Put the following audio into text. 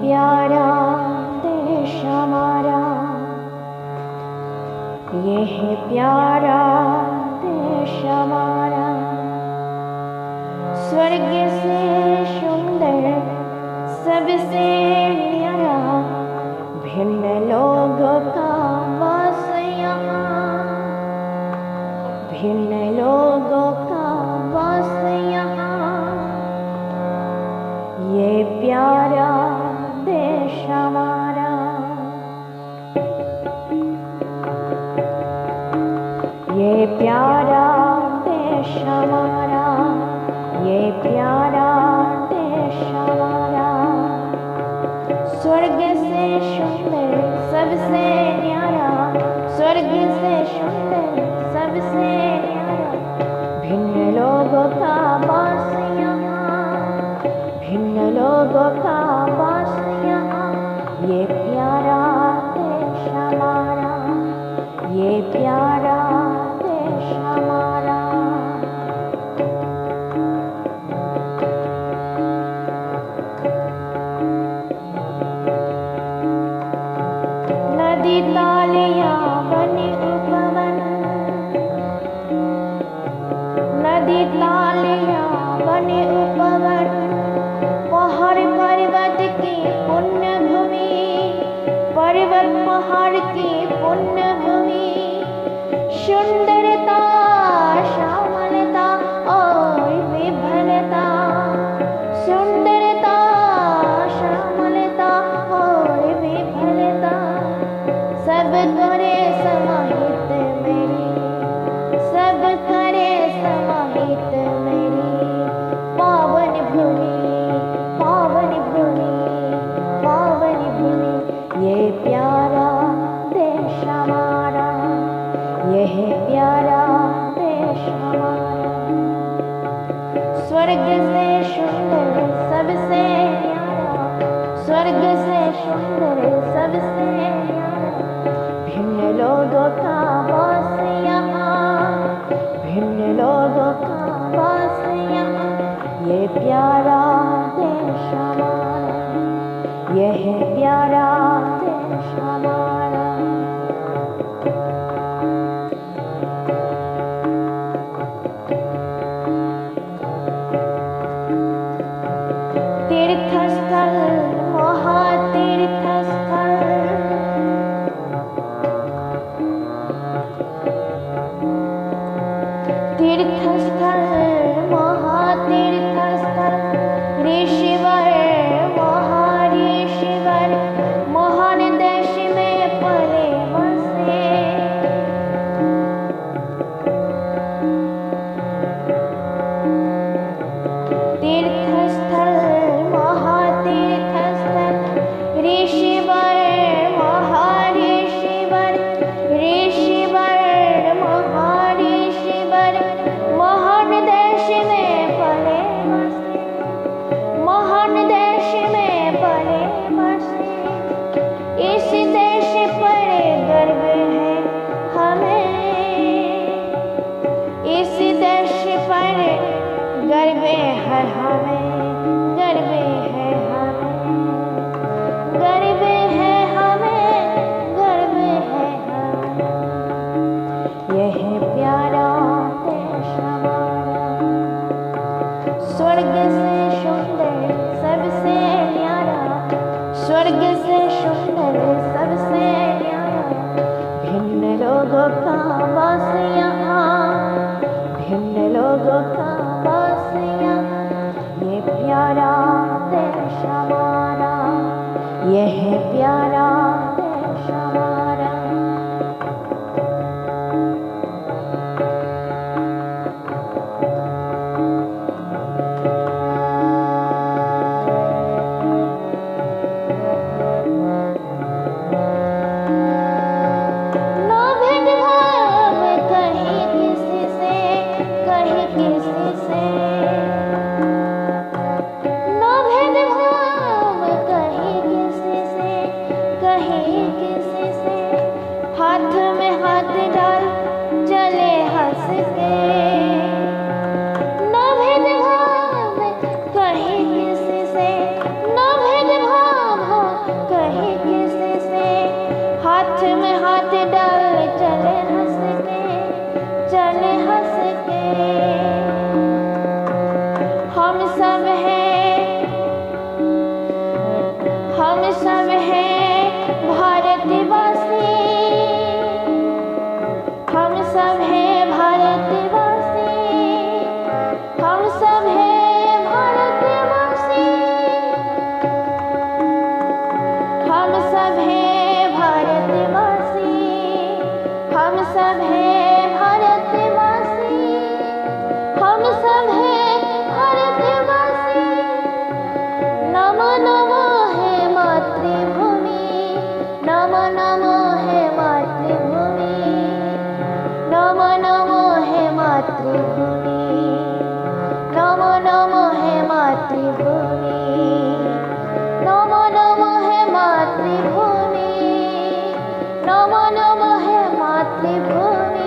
प्यारा देश हमारा, ये है प्यारा देश हमारा। स्वर्ग से सुंदर सबसे न्यारा, भिन्न लोगों का वास यहाँ, भिन्न लोगों का वास यहाँ। ये प्यारा देश हमारा, ये प्यारा देश हमारा, ये प्यारा देश हमारा। स्वर्ग से सुंदर सबसे न्यारा, स्वर्ग से सुंदर सबसे न्यारा, भिन्न लोगों का वास यहाँ, भिन्न लोगों का वास यहाँ। ये प्यारा देश हमारा, ये प्यारा देश हमारा। नदी तालियां बने उपवन, नदी तालियां बने उपवन। पहाड़ पर्वत की पुण्य भूमि, पर्वत पहाड़ की पुण्य भूमि। सुंदरता श्यामलता और विभलता, सुंदरता श्यामलता और विभलता। सब करे समाहित मेरी, सब करे समाहित मेरी पावन भूमि, पावन भूमि, पावन भूमि। ये प्यारा देश हमारा, यह प्यारा देश हमारा। स्वर्ग से सुंदर सबसे न्यारा, स्वर्ग से सुंदर सबसे न्यारा, भिन्न लोगों का वास यहाँ, भिन्न लोगों का वास यहाँ। ये प्यारा देश हमारा, यह प्यारा देश हमारा। तीर्थ स्थल महातीर्थ स्थल, तीर्थ स्थल महातीर्थ स्थल। ऋषिवर महाऋषिवर, महान देश में पले बसे। तीर्थ स्थल महातीर्थ स्थल। ऋषिवर महाऋषिवर, ऋषिवर महाऋषिवर, महान देश में पले बसे, महान देश में पले बसे। इस देश पर गर्व है हमें, इस देश पर गर्व है हमें, गर्व है हमें, गर्व है हमें, गर्व है हमें। यह प्यारा देश हमारा। स्वर्ग से सुंदर सबसे न्यारा, स्वर्ग से सुंदर सबसे न्यारा, भिन्न लोगों का वास यहाँ, भिन्न लोगों का वास यहाँ। ये प्यारा देश हमारा, यह प्यारा देश हमारा। ना भेदभाव कहीं किसी से, कहीं किसी से। ना भेदभाव कहीं किसी से, कहीं किसी से। हाथ में हाथ डाल चले हंस के। ना भेदभाव कहीं किसी से, ना भेदभाव मातृभूमि, नमो नमः मातृभूमि, नमो नमः मातृभूमि।